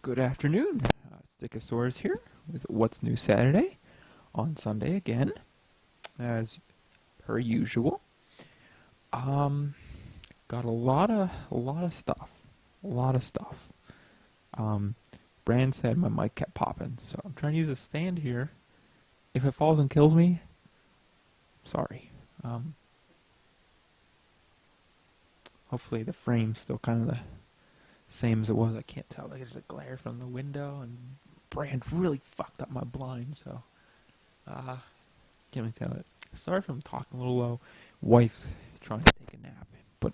Good afternoon. Stickosaurus here with What's New Saturday on Sunday again, as per usual. Got a lot of stuff, a lot of stuff. Brand said my mic kept popping, so I'm trying to use a stand here. If it falls and kills me, sorry. Hopefully the frame's still kind of the same as it was. I can't tell. Like, there's a glare from the window, and Brand really fucked up my blind, so can't really tell it. Sorry if I'm talking a little low. Wife's trying to take a nap, but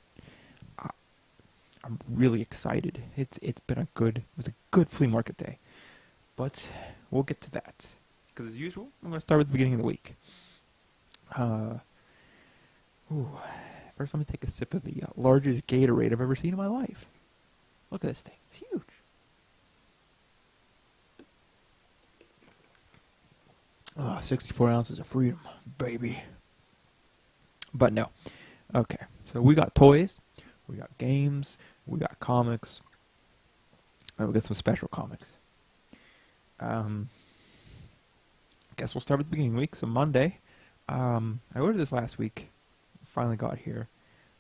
I'm really excited. It was a good flea market day, but we'll get to that because as usual, I'm going to start with the beginning of the week. First, let me take a sip of the largest Gatorade I've ever seen in my life. Look at this thing. It's huge. 64 ounces of freedom, baby. But no. Okay, so we got toys, we got games, we got comics, and we got some special comics. Guess we'll start with the beginning of the week. So Monday, I ordered this last week. Finally got here.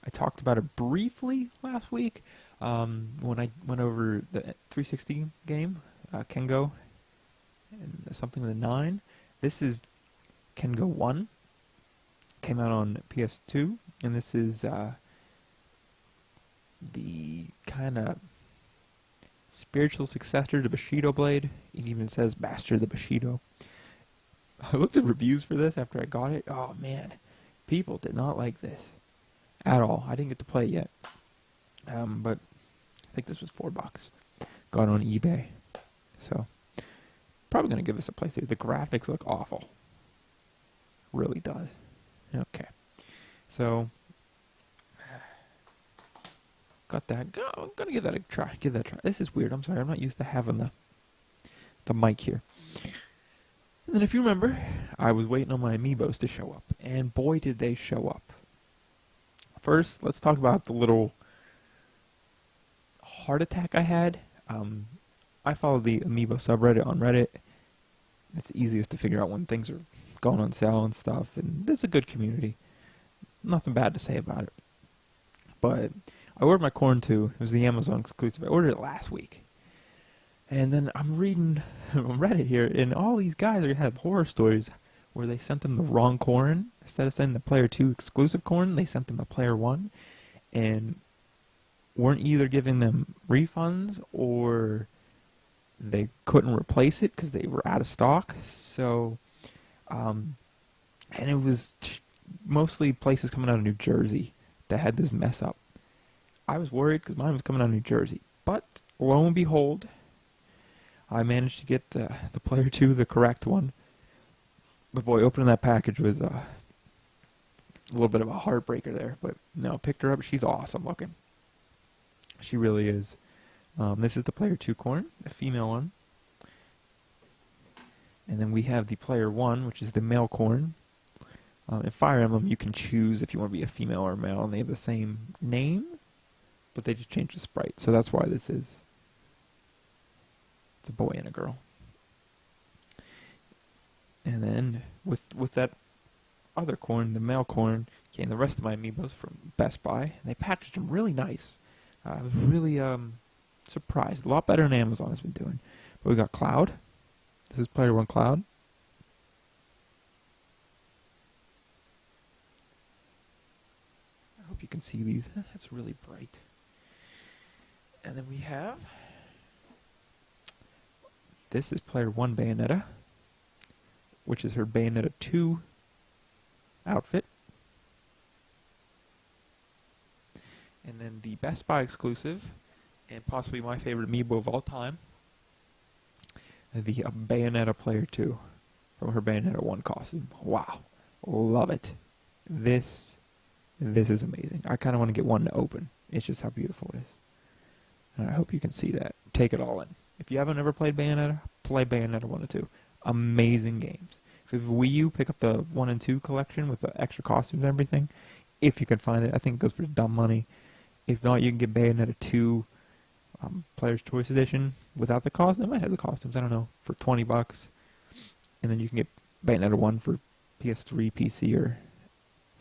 I talked about it briefly last week when I went over the 360 game, Kengo, and something with a 9. This is Kengo 1. Came out on PS2, and this is the kind of spiritual successor to Bushido Blade. It even says Master of the Bushido. I looked at reviews for this after I got it. Oh man, people did not like this at all. I didn't get to play it yet, but I think this was $4. Got it on eBay, so probably gonna give this a playthrough. The graphics look awful. Really does. Okay, so got that. I'm gonna give that a try. Give that a try. This is weird. I'm sorry. I'm not used to having the mic here. And then if you remember, I was waiting on my amiibos to show up, and boy did they show up. First, let's talk about the little heart attack I had. I follow the amiibo subreddit on Reddit. It's the easiest to figure out when things are going on sale and stuff, and there's a good community. Nothing bad to say about it. But I ordered my Corn 2. It was the Amazon exclusive. I ordered it last week. And then I'm reading on Reddit here, and all these guys have horror stories where they sent them the wrong Corn. Instead of sending the Player 2 exclusive Corn, they sent them a Player 1. And weren't either giving them refunds or they couldn't replace it because they were out of stock. So, and it was mostly places coming out of New Jersey that had this mess up. I was worried because mine was coming out of New Jersey. But lo and behold, I managed to get the Player 2, the correct one. But boy, opening that package was a little bit of a heartbreaker there. But no, picked her up. She's awesome looking. She really is. This is the Player 2 Corn, the female one. And then we have the Player 1, which is the male Corn. In Fire Emblem, you can choose if you want to be a female or a male, and they have the same name, but they just change the sprite. So that's why this is. It's a boy and a girl. And then with that other Corn, the male Corn, came the rest of my amiibos from Best Buy. And they packaged them really nice. I was really surprised. A lot better than Amazon has been doing. But we got Cloud. This is Player 1 Cloud. I hope you can see these. That's really bright. And then we have... This is Player 1 Bayonetta, which is her Bayonetta 2 outfit. And then the Best Buy exclusive, and possibly my favorite amiibo of all time, the Bayonetta Player 2 from her Bayonetta 1 costume. Wow. Love it. This is amazing. I kind of want to get one to open. It's just how beautiful it is. And I hope you can see that. Take it all in. If you haven't ever played Bayonetta, play Bayonetta 1 and 2. Amazing games. If you have Wii U, pick up the 1 and 2 collection with the extra costumes and everything. If you can find it. I think it goes for dumb money. If not, you can get Bayonetta 2 Player's Choice Edition. without the cost. They might have the costumes, I don't know, for $20. And then you can get Bayonetta 1 for PS3, PC, or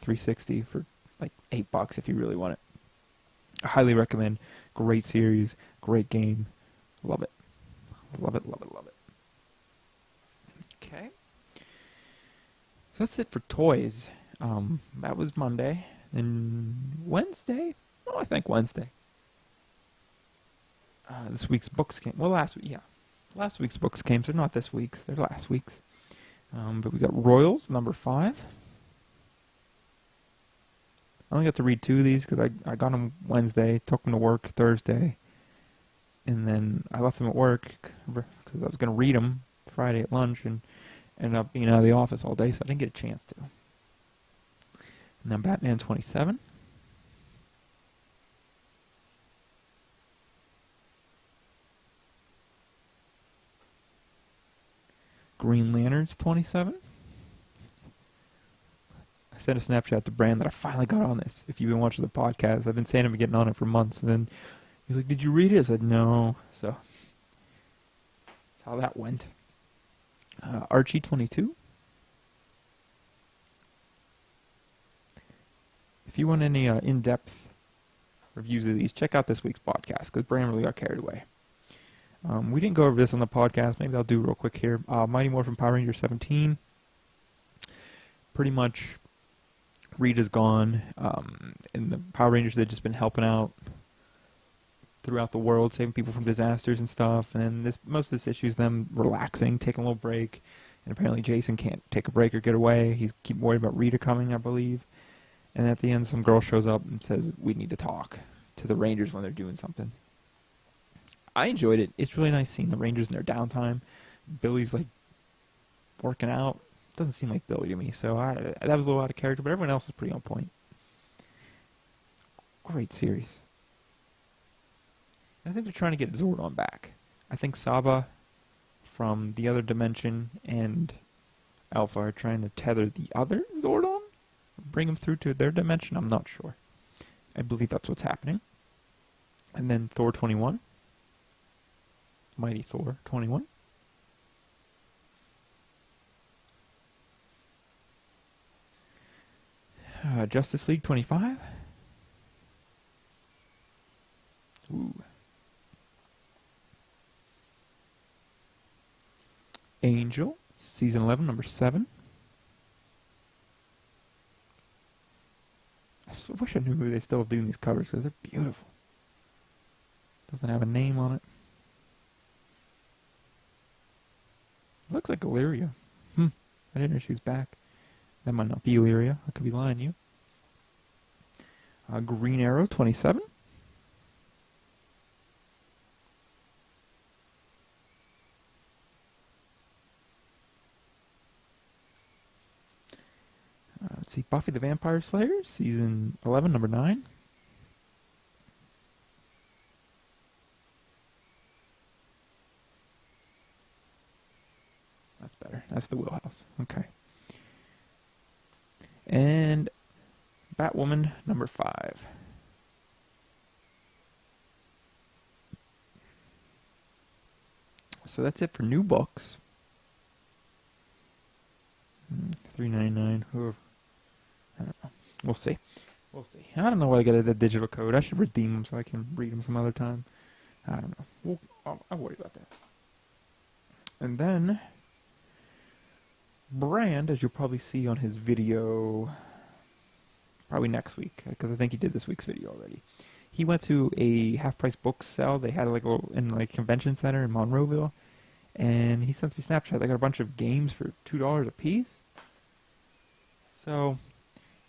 360 for like $8 if you really want it. I highly recommend. Great series, great game. Love it. Love it, love it, love it. Okay. So that's it for toys. That was Monday. And Wednesday? Oh, I think Wednesday. This week's books came. Well, last week, yeah. Last week's books came, so not this week's. They're last week's. But we got Royals, number 5. I only got to read 2 of these because I got them Wednesday, took them to work Thursday, and then I left them at work because I was going to read them Friday at lunch and ended up being out of the office all day, so I didn't get a chance to. And then Batman 27. Green Lanterns 27. I sent a Snapchat to Brand that I finally got on this. If you've been watching the podcast, I've been saying I've been getting on it for months, and then he's like, "Did you read it?" I said, "No." So that's how that went. Archie 22. If you want any in-depth reviews of these, check out this week's podcast because Brand really got carried away. We didn't go over this on the podcast. Maybe I'll do real quick here. Mighty Morphin Power Rangers 17. Pretty much, Rita's gone, and the Power Rangers, they've just been helping out throughout the world, saving people from disasters and stuff. And most of this issue is them relaxing, taking a little break. And apparently Jason can't take a break or get away. He's keep worried about Rita coming, I believe. And at the end, some girl shows up and says, "We need to talk," to the Rangers when they're doing something. I enjoyed it. It's really nice seeing the Rangers in their downtime. Billy's like working out. Doesn't seem like Billy to me, so that was a little out of character, but everyone else was pretty on point. Great series. I think they're trying to get Zordon back. I think Saba from the other dimension and Alpha are trying to tether the other Zordon, bring him through to their dimension. I'm not sure. I believe that's what's happening. And then Thor 21. Mighty Thor 21. Justice League 25. Ooh. Angel, Season 11, number 7. I wish I knew who they still doing these covers because they're beautiful. Doesn't have a name on it. Looks like Illyria. I didn't know she was back. That might not be Illyria. I could be lying to you. Green Arrow 27. Let's see. Buffy the Vampire Slayer, Season 11, number 9. That's better. That's the wheelhouse. Okay. And Batwoman, number 5. So that's it for new books. $3.99. I don't know. We'll see. We'll see. I don't know why I got the digital code. I should redeem them so I can read them some other time. I don't know. I'll worry about that. And then Brand, as you'll probably see on his video, probably next week, because I think he did this week's video already. He went to a half-price book sale. They had like in like convention center in Monroeville, and he sends me Snapchat. They got a bunch of games for $2 a piece. So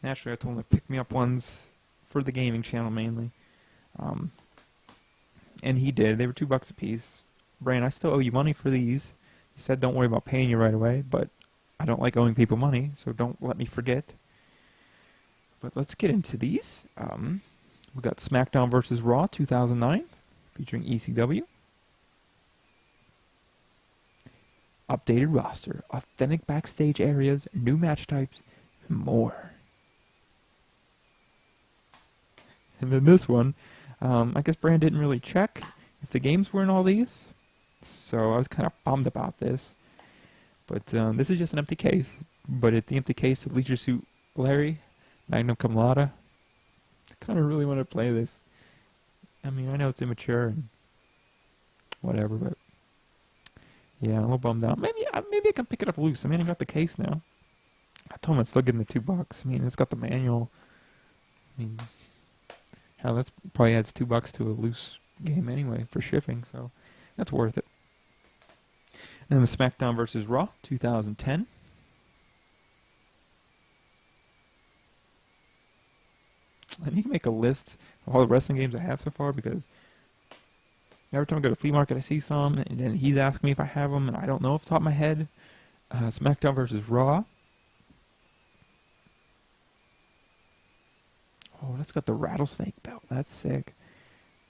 naturally, I told him to pick me up ones for the gaming channel mainly, and he did. They were $2 a piece. Brand, I still owe you money for these. He said, "Don't worry about paying you right away," but I don't like owing people money, so don't let me forget. But let's get into these. We got SmackDown vs. Raw 2009, featuring ECW. Updated roster, authentic backstage areas, new match types, and more. And then this one, I guess Brand didn't really check if the games were in all these. So I was kind of bummed about this. But this is just an empty case. But it's the empty case of Leisure Suit Larry, Magnum Cum Laude. I kind of really want to play this. I mean, I know it's immature and whatever, but yeah, I'm a little bummed out. Maybe I can pick it up loose. I mean, I got the case now. I told him I'd still give him the $2. I mean, it's got the manual. I mean, hell, that's probably adds $2 to a loose game anyway for shipping, so that's worth it. And then the SmackDown vs. Raw 2010. I need to make a list of all the wrestling games I have so far because every time I go to flea market, I see some, and then he's asking me if I have them, and I don't know off the top of my head. SmackDown vs. Raw. Oh, that's got the rattlesnake belt. That's sick.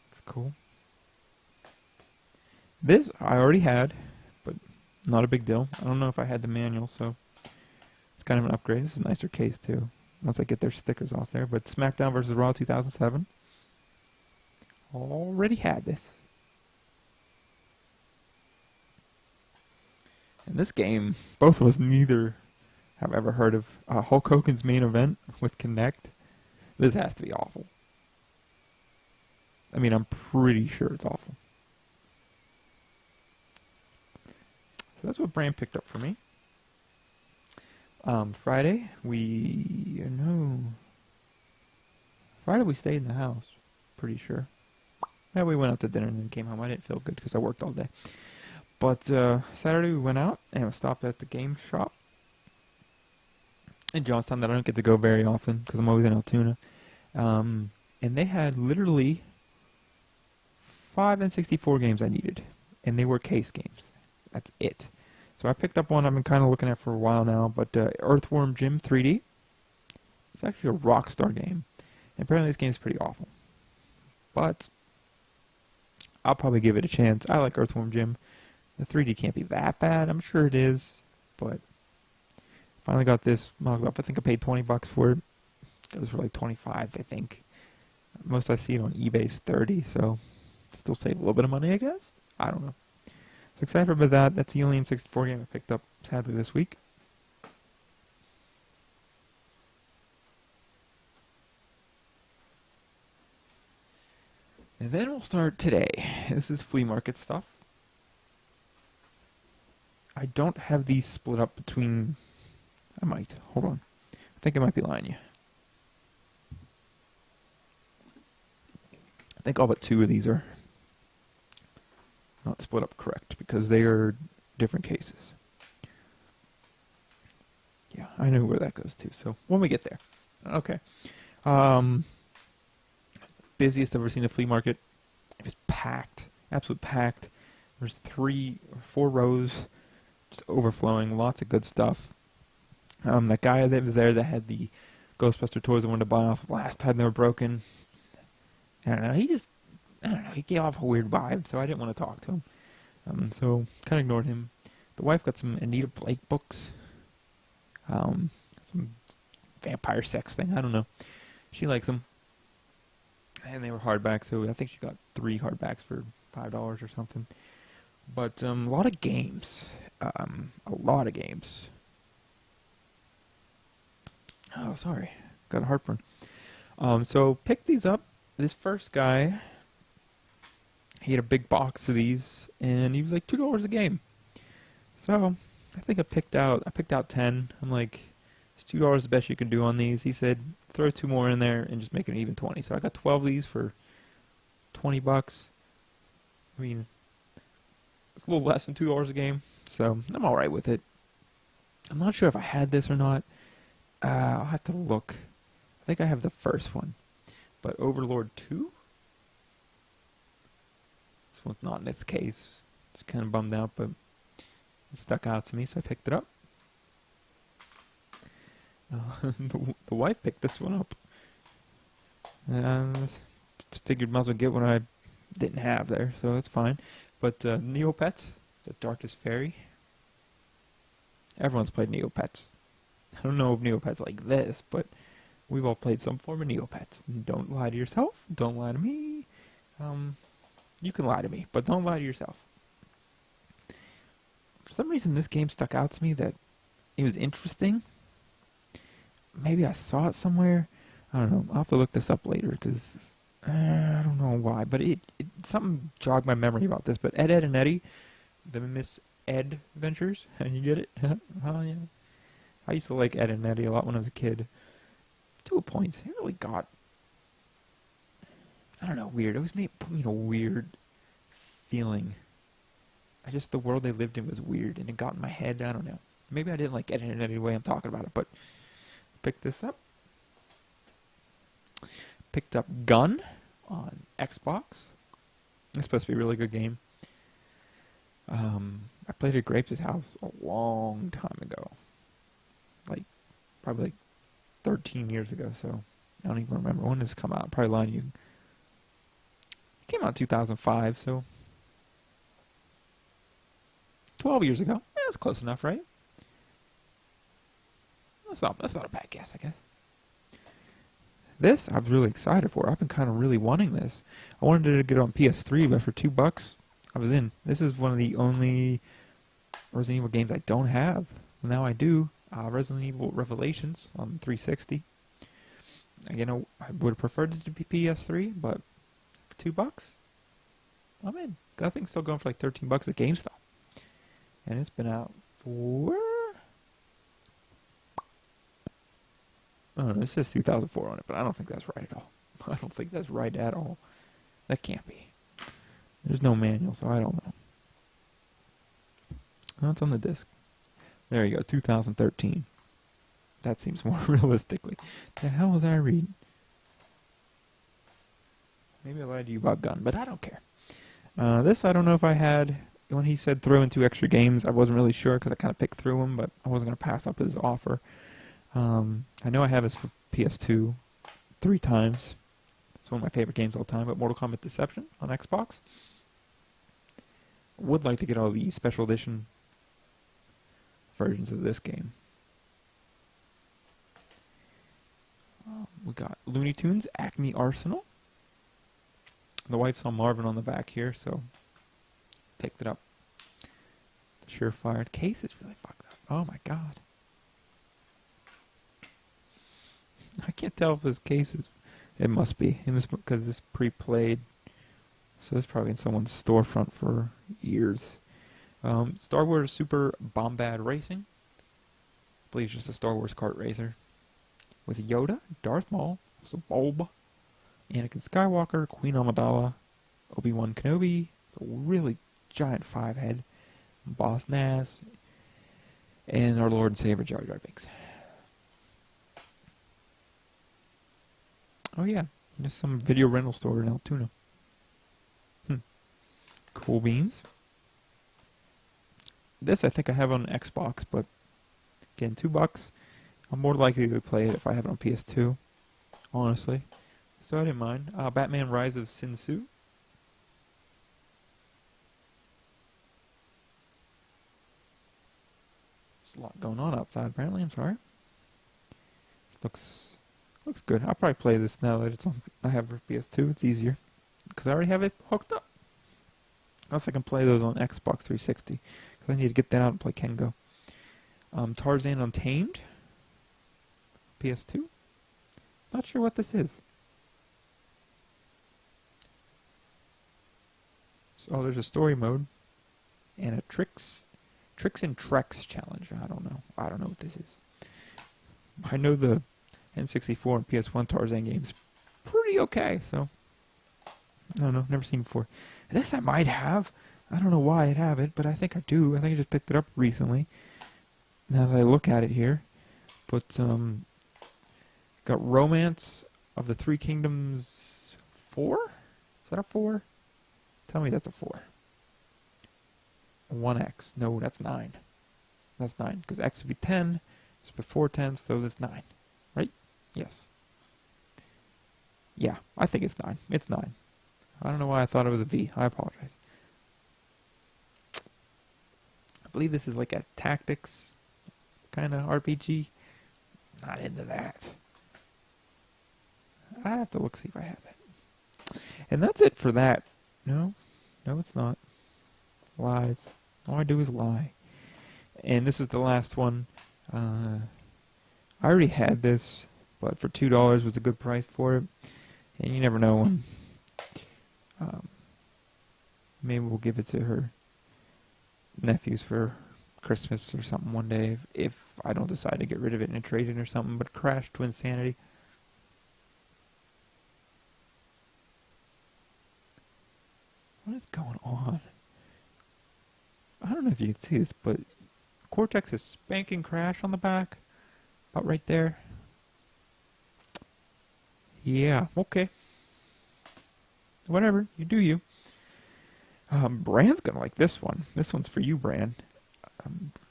That's cool. This I already had, but not a big deal. I don't know if I had the manual, so it's kind of an upgrade. This is a nicer case, too. Once I get their stickers off there. But SmackDown vs. Raw 2007. Already had this. And this game, both of us neither have ever heard of. Hulk Hogan's main event with Kinect. This has to be awful. I mean, I'm pretty sure it's awful. So that's what Bram picked up for me. Friday we stayed in the house. Pretty sure. Yeah, we went out to dinner and then came home. I didn't feel good because I worked all day. But Saturday we went out and we stopped at the game shop in Johnstown that I don't get to go very often because I'm always in Altoona. And they had literally 5 N64 games I needed, and they were case games. That's it. So I picked up one I've been kind of looking at for a while now, but Earthworm Jim 3D. It's actually a Rockstar game. And apparently this game's pretty awful. But I'll probably give it a chance. I like Earthworm Jim. The 3D can't be that bad. I'm sure it is, but finally got this mocked up. I think I paid $20 for it. It goes for like 25, I think. Most I see it on eBay is 30, so still save a little bit of money, I guess. I don't know. So excited about that. That's the only N64 game I picked up, sadly, this week. And then we'll start today. This is flea market stuff. I don't have these split up between... I might. Hold on. I think I might be lying to you. I think all but 2 of these are not split up correct because they are different cases. Yeah, I know where that goes to. So when we get there. Okay. Busiest I've ever seen the flea market. It was packed. Absolutely packed. There's 3 or 4 rows just overflowing. Lots of good stuff. That guy that was there that had the Ghostbuster toys I wanted to buy off last time they were broken. I don't know, he gave off a weird vibe, so I didn't want to talk to him. So, kind of ignored him. The wife got some Anita Blake books. Some vampire sex thing, I don't know. She likes them. And they were hardbacks, so I think she got 3 hardbacks for $5 or something. But, a lot of games. A lot of games. Oh, sorry. Got a heartburn. So, pick these up. This first guy, he had a big box of these, and he was like $2 a game. So I think I picked out 10. I'm like, it's $2 the best you can do on these. He said, throw 2 more in there and just make it even 20. So I got 12 of these for $20. I mean, it's a little less than $2 a game, so I'm all right with it. I'm not sure if I had this or not. I'll have to look. I think I have the first one. But Overlord 2? This one's not in its case. Just kind of bummed out, but it stuck out to me, so I picked it up. The wife picked this one up. Just figured might as well get what I didn't have there, so that's fine. But Neopets, The Darkest Fairy. Everyone's played Neopets. I don't know if Neopets like this, but we've all played some form of Neopets. Don't lie to yourself. Don't lie to me. You can lie to me, but don't lie to yourself. For some reason, this game stuck out to me that it was interesting. Maybe I saw it somewhere. I don't know. I'll have to look this up later because I don't know why. But something jogged my memory about this. But Ed, Edd and Eddy, the Miss Ed Ventures. You get it? Oh, yeah. I used to like Ed and Eddy a lot when I was a kid. To a point. It really got, I don't know, weird. It always put me in a weird feeling. The world they lived in was weird, and it got in my head. I don't know. Maybe I didn't like Ed and Eddy the way I'm talking about it, but picked this up. Picked up Gun on Xbox. It's supposed to be a really good game. I played at Grapes' house a long time ago. Probably 13 years ago, so I don't even remember when this come out. I'm probably lying to you. It came out in 2005, so 12 years ago. Yeah, that's close enough, right? That's not a bad guess, I guess. This I was really excited for. I've been kind of really wanting this. I wanted to get it on PS3, but for $2, I was in. This is one of the only Resident Evil games I don't have. Now I do. Resident Evil Revelations on 360. You know, I would have preferred it to be PS3, but for $2, I'm in. That thing's still going for like $13 at GameStop. And it's been out for, I don't know, it says 2004 on it, but I don't think that's right at all. I don't think that's right at all. That can't be. There's no manual, so I don't know. Oh, it's on the disc. There you go, 2013. That seems more realistically. The hell was I reading? Maybe I lied to you about Gun, but I don't care. This, I don't know if I had. When he said throw in 2 extra games, I wasn't really sure because I kind of picked through them, but I wasn't going to pass up his offer. I know I have his for PS2 3 times. It's one of my favorite games of all time, but Mortal Kombat Deception on Xbox. Would like to get all the special edition versions of this game. We got Looney Tunes, Acme Arsenal. The wife's on Marvin on the back here, so picked it up. The Surefire case is really fucked up. Oh my god. I can't tell if this case is. It must be because this pre-played, so it's probably in someone's storefront for years. Star Wars Super Bombad Racing. I believe it's just a Star Wars kart racer. With Yoda, Darth Maul, Bulb, Anakin Skywalker, Queen Amidala, Obi-Wan Kenobi, the really giant 5-head, Boss Nass, and our Lord and Savior Jar Jar Binks. Oh yeah, just some video rental store in Altoona. Cool beans. This I think I have on Xbox, but again, $2. I'm more likely to play it if I have it on PS2, honestly. So I didn't mind. Batman Rise of Sin Tzu. There's a lot going on outside, apparently. I'm sorry. This looks good. I'll probably play this now that it's on. I have it for PS2. It's easier because I already have it hooked up. Unless I can play those on Xbox 360, because I need to get that out and play Kengo. Tarzan Untamed. PS2. Not sure what this is. So, there's a story mode and a Tricks and Treks challenge. I don't know what this is. I know the N64 and PS1 Tarzan games pretty okay, so I don't know, never seen before. This I might have. I don't know why I'd have it, but I think I do. I think I just picked it up recently. Now that I look at it here. But got Romance of the Three Kingdoms 4? Is that a 4? Tell me that's a 4. 1X. No, that's 9. That's 9. Because X would be 10. It's before 10, so that's 9. Right? Yes. Yeah, I think it's 9. It's 9. I don't know why I thought it was a V. I apologize. I believe this is like a tactics kind of RPG. Not into that. I have to look, see if I have it. And that's it for that. No, it's not. Lies. All I do is lie. And this is the last one. I already had this, but for $2 was a good price for it. And you never know when. Um, maybe we'll give it to her nephews for Christmas or something one day if I don't decide to get rid of it and trade it or something. But Crash Twinsanity. What is going on? I don't know if you can see this, but Cortex is spanking Crash on the back. About right there. Yeah, okay. Whatever, you do you. Brand's gonna like this one. This one's for you, Brand.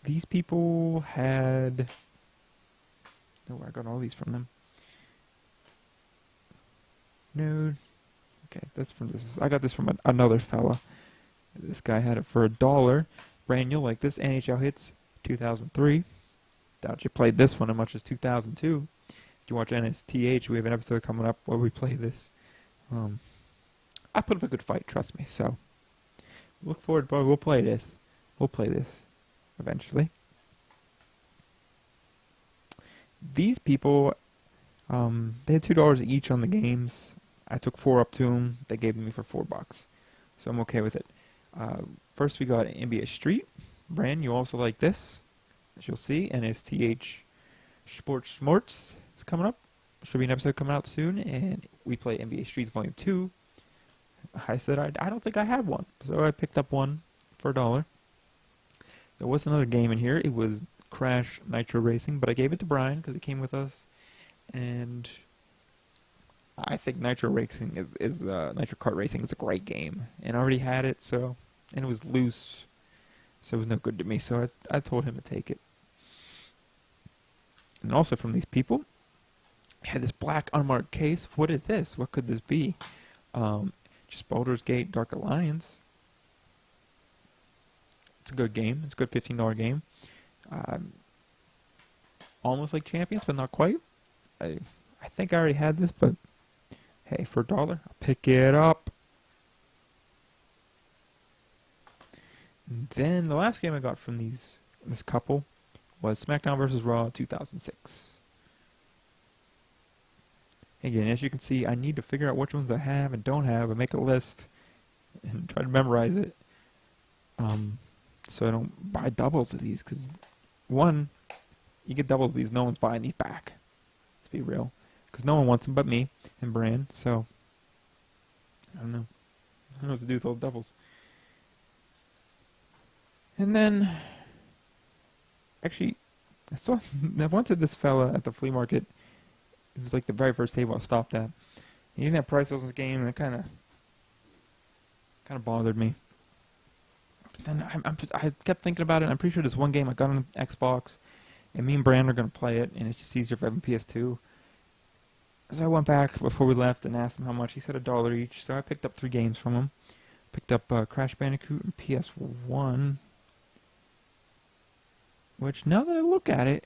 These people had... Oh, I got all these from them. No. Okay, that's from this. I got this from another fella. This guy had it for $1. Brand, you'll like this. NHL Hits 2003. Doubt you played this one as much as 2002. If you watch NSTH, we have an episode coming up where we play this. I put up a good fight, trust me. So look forward, bro. We'll play this. We'll play this eventually. These people, they had $2 each on the games. I took 4 up to them. They gave me for $4, so I'm okay with it. First, we got NBA Street. Brand, you also like this, as you'll see. NSTH Sports Smarts is coming up. Should be an episode coming out soon, and we play NBA Streets Volume 2. I said I don't think I had one, so I picked up one for $1. There was another game in here. It was Crash Nitro Racing, but I gave it to Brian because it came with us, and I think Nitro Racing Nitro Kart Racing is a great game, and I already had it, so, and it was loose, so it was no good to me. So I told him to take it. And also from these people, I had this black unmarked case. What is this? What could this be? Just Baldur's Gate Dark Alliance. It's a good game. It's a good $15 game. Almost like Champions, but not quite. I think I already had this, but hey, for $1, I'll pick it up. And then the last game I got from this couple was SmackDown vs. Raw 2006. Again, as you can see, I need to figure out which ones I have and don't have and make a list and try to memorize it. So I don't buy doubles of these, because one, you get doubles of these, no one's buying these back. Let's be real. Because no one wants them but me and Brand, so I don't know. I don't know what to do with all the doubles. And then, actually, I went to this fella at the flea market. It was like the very first table I stopped at. He didn't have prices on this game, and it kind of bothered me. But then I kept thinking about it, and I'm pretty sure there's one game I got on Xbox, and me and Brand are going to play it, and it's just easier if I have a PS2. So I went back before we left and asked him how much. He said $1 each, so I picked up 3 games from him. Picked up Crash Bandicoot and PS1, which now that I look at it,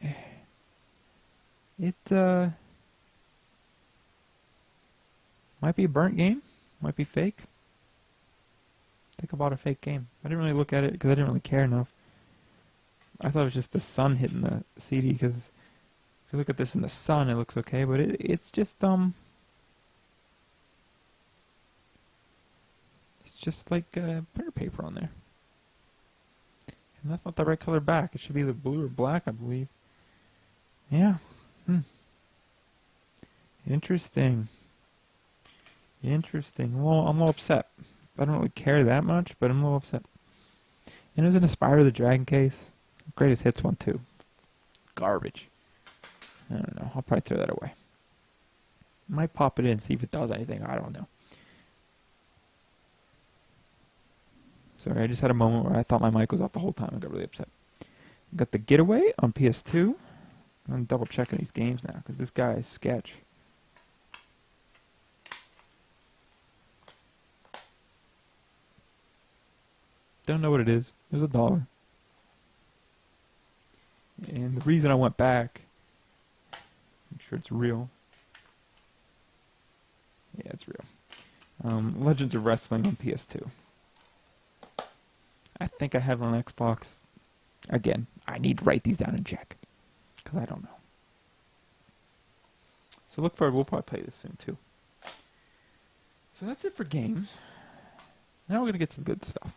it might be a burnt game, might be fake. I think I bought a fake game. I didn't really look at it because I didn't really care enough. I thought it was just the sun hitting the CD, because if you look at this in the sun, it looks okay, but it's just it's just like printer paper on there. And that's not the right color back. It should be the blue or black, I believe. Yeah. Interesting. Interesting. Well, I'm a little upset. I don't really care that much, but I'm a little upset. And it was an Aspire the Dragon case. Greatest Hits one, too. Garbage. I don't know. I'll probably throw that away. Might pop it in, see if it does anything. I don't know. Sorry, I just had a moment where I thought my mic was off the whole time. I got really upset. Got the Getaway on PS2. I'm double checking these games now, because this guy is sketch. Don't know what it is. It was $1. And the reason I went back, make sure it's real. Yeah, it's real. Legends of Wrestling on PS2. I think I have it on Xbox. Again, I need to write these down and check, because I don't know. So look forward, we'll probably play this soon too. So that's it for games. Now we're going to get some good stuff.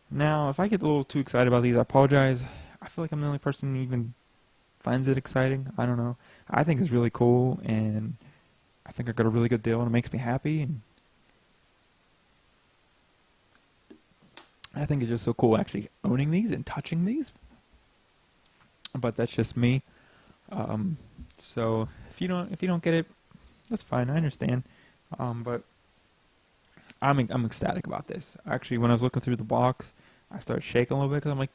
Now, if I get a little too excited about these, I apologize. I feel like I'm the only person who even finds it exciting. I don't know. I think it's really cool, and I think I got a really good deal, and it makes me happy. And I think it's just so cool actually owning these and touching these. But that's just me. So if you don't get it, that's fine. I understand. But I'm ecstatic about this. Actually, when I was looking through the box, I started shaking a little bit because I'm like,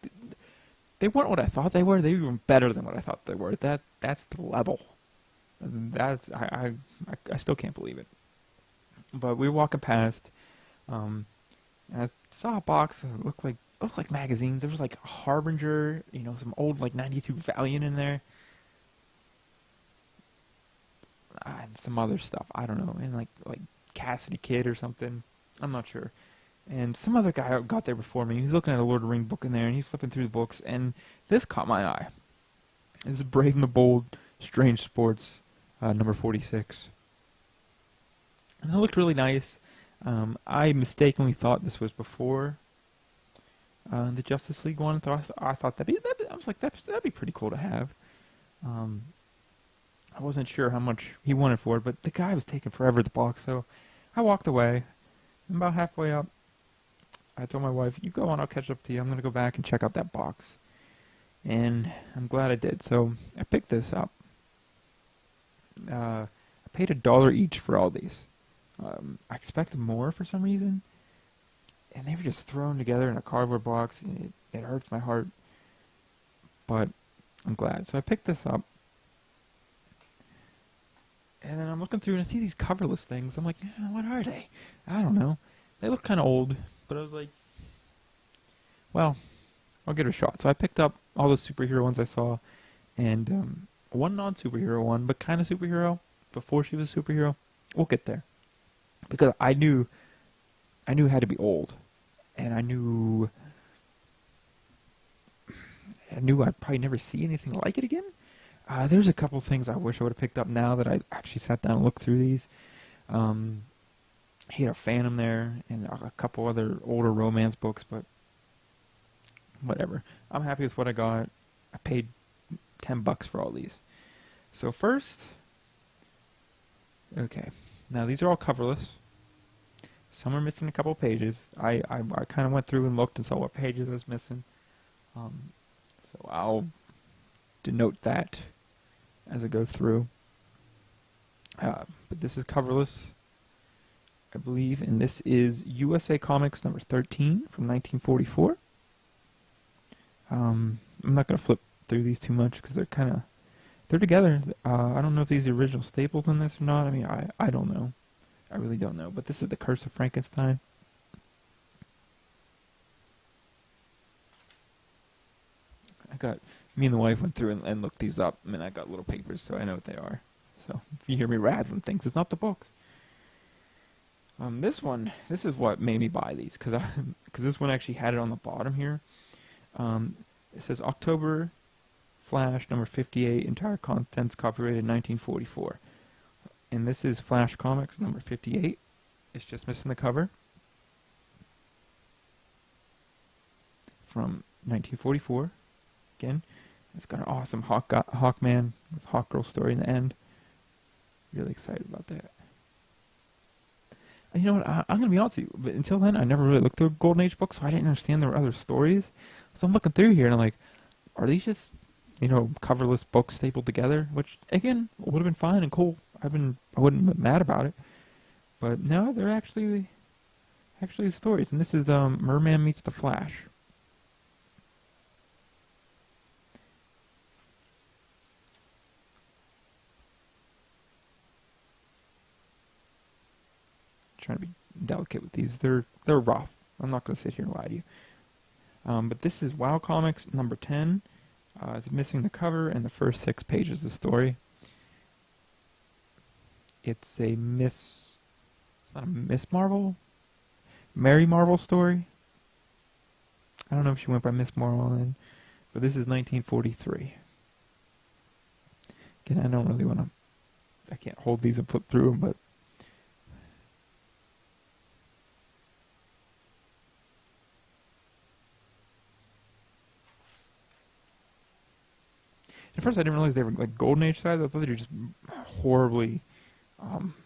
they weren't what I thought they were. They were even better than what I thought they were. That's the level. That's I still can't believe it. But we were walking past, and I saw a box that looked like magazines. There was like Harbinger, some old like '92 Valiant in there, and some other stuff. I don't know, and like Cassidy Kid or something. I'm not sure. And some other guy got there before me. He was looking at a Lord of the Rings book in there, and he's flipping through the books, and this caught my eye. This is Brave and the Bold, Strange Sports, number 46. And it looked really nice. I mistakenly thought this was before the Justice League one. I thought I was like, that'd be pretty cool to have. I wasn't sure how much he wanted for it, but the guy was taking forever to box, so I walked away. And about halfway up, I told my wife, you go on, I'll catch up to you. I'm going to go back and check out that box. And I'm glad I did. So I picked this up. I paid $1 each for all these. I expected more for some reason. And they were just thrown together in a cardboard box. And it hurts my heart. But I'm glad. So I picked this up. And then I'm looking through and I see these coverless things. I'm like, what are they? I don't know. They look kind of old. But I was like, well, I'll give it a shot. So I picked up all the superhero ones I saw, and one non-superhero one, but kind of superhero, before she was a superhero. We'll get there. Because I knew it had to be old. And I knew I'd probably never see anything like it again. There's a couple things I wish I would have picked up now that I actually sat down and looked through these. He had a Phantom there and a couple other older romance books, but whatever. I'm happy with what I got. I paid $10 for all these. So first, okay. Now these are all coverless. Some are missing a couple pages. I kind of went through and looked and saw what pages I was missing. So I'll denote that as I go through. But this is coverless, I believe, and this is USA Comics number 13 from 1944. I'm not going to flip through these too much because they're together. I don't know if these are original staples in this or not. I mean, I don't know. I really don't know. But this is The Curse of Frankenstein. Me and the wife went through and looked these up, and I got little papers, so I know what they are. So if you hear me rattling things, it's not the books. This is what made me buy these, because this one actually had it on the bottom here. It says October Flash number 58, entire contents copyrighted 1944. And this is Flash Comics number 58. It's just missing the cover. From 1944. Again, it's got an awesome Hawkman with Hawkgirl story in the end. Really excited about that. And you know what? I'm going to be honest with you. But until then, I never really looked through Golden Age books, so I didn't understand there were other stories. So I'm looking through here, and I'm like, are these just, coverless books stapled together? Which, again, would have been fine and cool. I wouldn't have been mad about it. But no, they're actually stories. And this is Merman Meets the Flash. Trying to be delicate with these. They're rough. I'm not going to sit here and lie to you. But this is WoW Comics number 10. It's missing the cover and the first 6 pages of the story. It's a Miss. It's not a Miss Marvel. Mary Marvel story. I don't know if she went by Miss Marvel then, but this is 1943. Again, I don't really want to. I can't hold these and flip through them, but. At first, I didn't realize they were like Golden Age size. I thought they were just horribly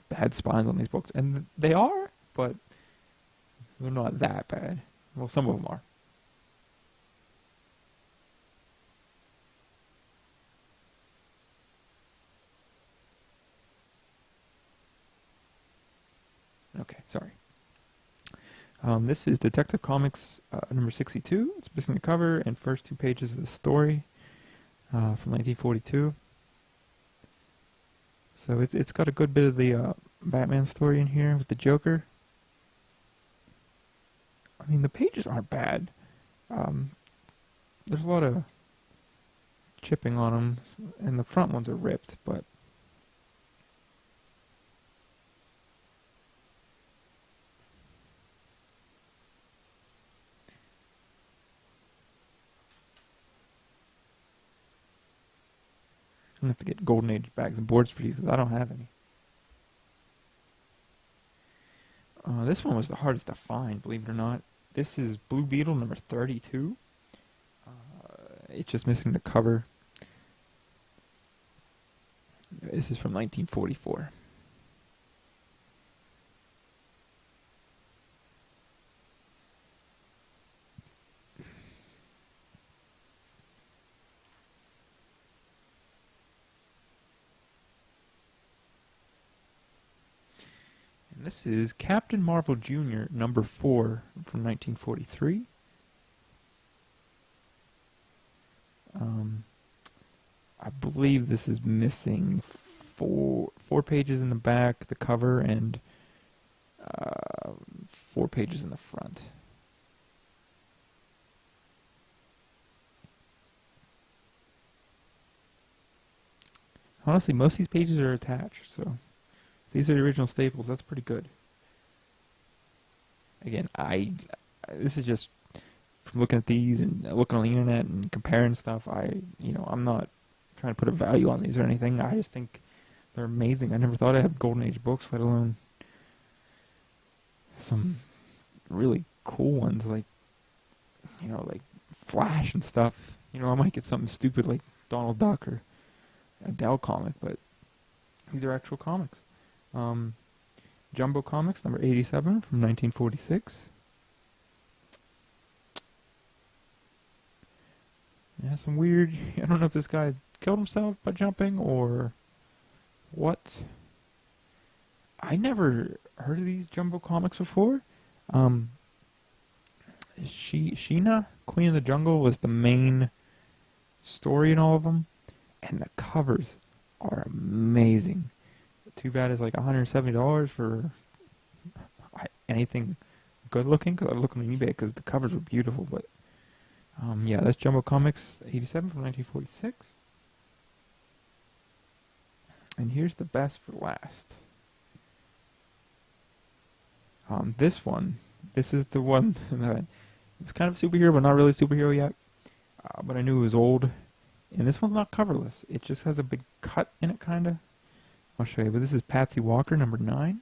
bad spines on these books, and they are, but they're not that bad. Well, some of them are. Okay, sorry. This is Detective Comics number 62. It's missing the cover and first two pages of the story from 1942. So it's got a good bit of the Batman story in here with the Joker. I mean, the pages aren't bad. There's a lot of chipping on them, and the front ones are ripped, but I'm gonna have to get Golden Age bags and boards for these because I don't have any. This one was the hardest to find, believe it or not. This is Blue Beetle number 32. It's just missing the cover. This is from 1944. And this is Captain Marvel Jr. number 4 from 1943. I believe this is missing four pages in the back, the cover, and 4 pages in the front. Honestly, most of these pages are attached, so if these are the original staples, that's pretty good. Again, this is just from looking at these and looking on the internet and comparing stuff. I'm not trying to put a value on these or anything. I just think they're amazing. I never thought I'd have Golden Age books, let alone some really cool ones like Flash and stuff. I might get something stupid like Donald Duck or a Dell comic, but these are actual comics. Jumbo Comics number 87 from 1946. Yeah, some weird. I don't know if this guy killed himself by jumping or what. I never heard of these Jumbo Comics before. Sheena, Queen of the Jungle, was the main story in all of them, and the covers are amazing. Too bad it's like $170 for anything good looking, because I was looking on eBay because the covers were beautiful, but yeah, that's Jumbo Comics 87 from 1946. And here's the best for last. This is the one that it's kind of superhero, but not really superhero yet. But I knew it was old. And this one's not coverless. It just has a big cut in it, kind of. I'll show you. But this is Patsy Walker, number 9.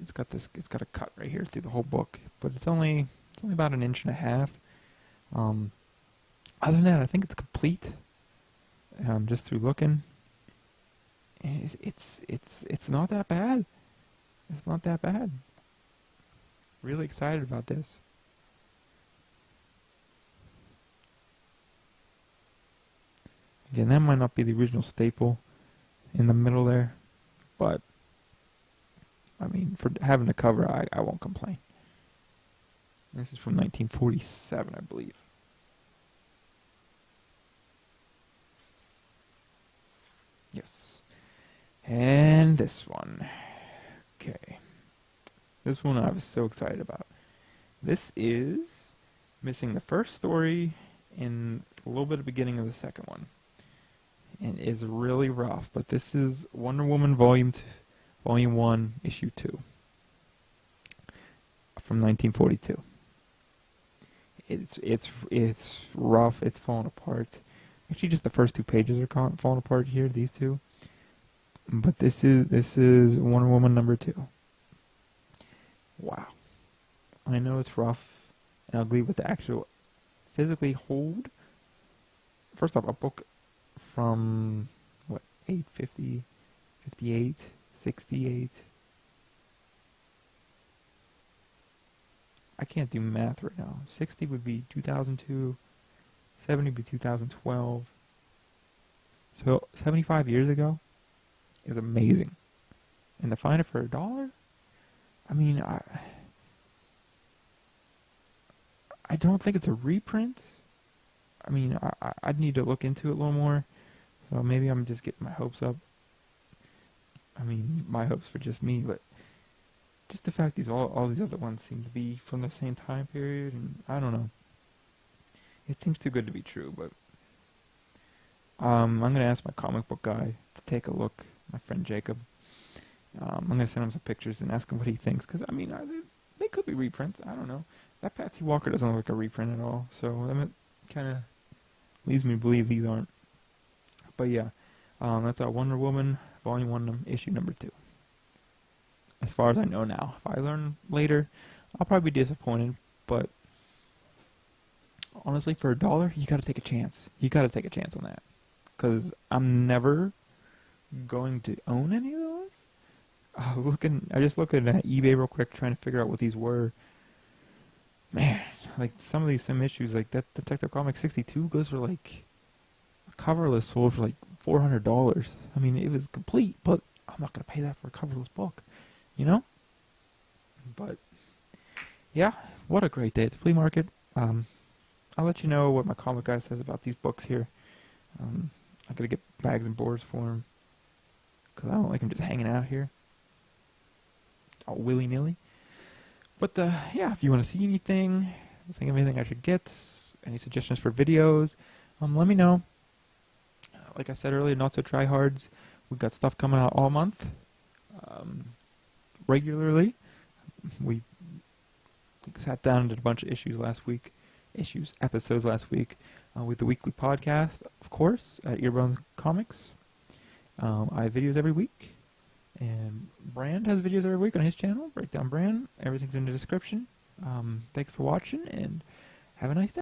It's got a cut right here through the whole book, but it's only about 1.5 inches. Other than that, I think it's complete. Just through looking, and it's not that bad. It's not that bad. Really excited about this. Again, that might not be the original staple in the middle there, but I mean, for having a cover, I won't complain. This is from 1947, I believe. Yes. And this one. Okay. This one I was so excited about. This is missing the first story and a little bit of beginning of the second one. and it's really rough. But this is Wonder Woman Volume 1, Issue 2 from 1942. It's rough. It's falling apart. Actually, just the first two pages are falling apart here. These two, but this is Wonder Woman #2. Wow, I know it's rough and ugly with the actual physically hold. First off, a book from what 850, 58, 68. I can't do math right now. 60 would be 2002, 70 would be 2012. So 75 years ago is amazing. And to find it for $1, I mean, I don't think it's a reprint. I mean, I'd need to look into it a little more. So maybe I'm just getting my hopes up. I mean, my hopes for just me, but just the fact all these other ones seem to be from the same time period, and I don't know. It seems too good to be true, but I'm gonna ask my comic book guy to take a look. My friend Jacob. I'm gonna send him some pictures and ask him what he thinks, because I mean, they could be reprints. I don't know. That Patsy Walker doesn't look like a reprint at all, so that kind of leads me to believe these aren't. But yeah, that's our Wonder Woman Volume 1, Issue #2. As far as I know now. If I learn later, I'll probably be disappointed, but honestly, for $1, you gotta take a chance. You gotta take a chance on that. Because I'm never going to own any of those. I just looking at eBay real quick, trying to figure out what these were. Man, like some issues, like that Detective Comics 62 goes for like, a coverless sold for like $400. I mean, it was complete, but I'm not gonna pay that for a coverless book, you know? But yeah, what a great day at the flea market. I'll let you know what my comic guy says about these books here. I gotta get bags and boards for him, because I don't like him just hanging out here all willy-nilly. But yeah, if you want to see anything, think of anything I should get, any suggestions for videos, let me know. Like I said earlier, Not So Tryhards, we've got stuff coming out all month, regularly. We sat down and did a bunch of episodes last week, with the weekly podcast, of course, at Earbones Comics. I have videos every week, and Brand has videos every week on his channel, Breakdown Brand. Everything's in the description. Thanks for watching, and have a nice day.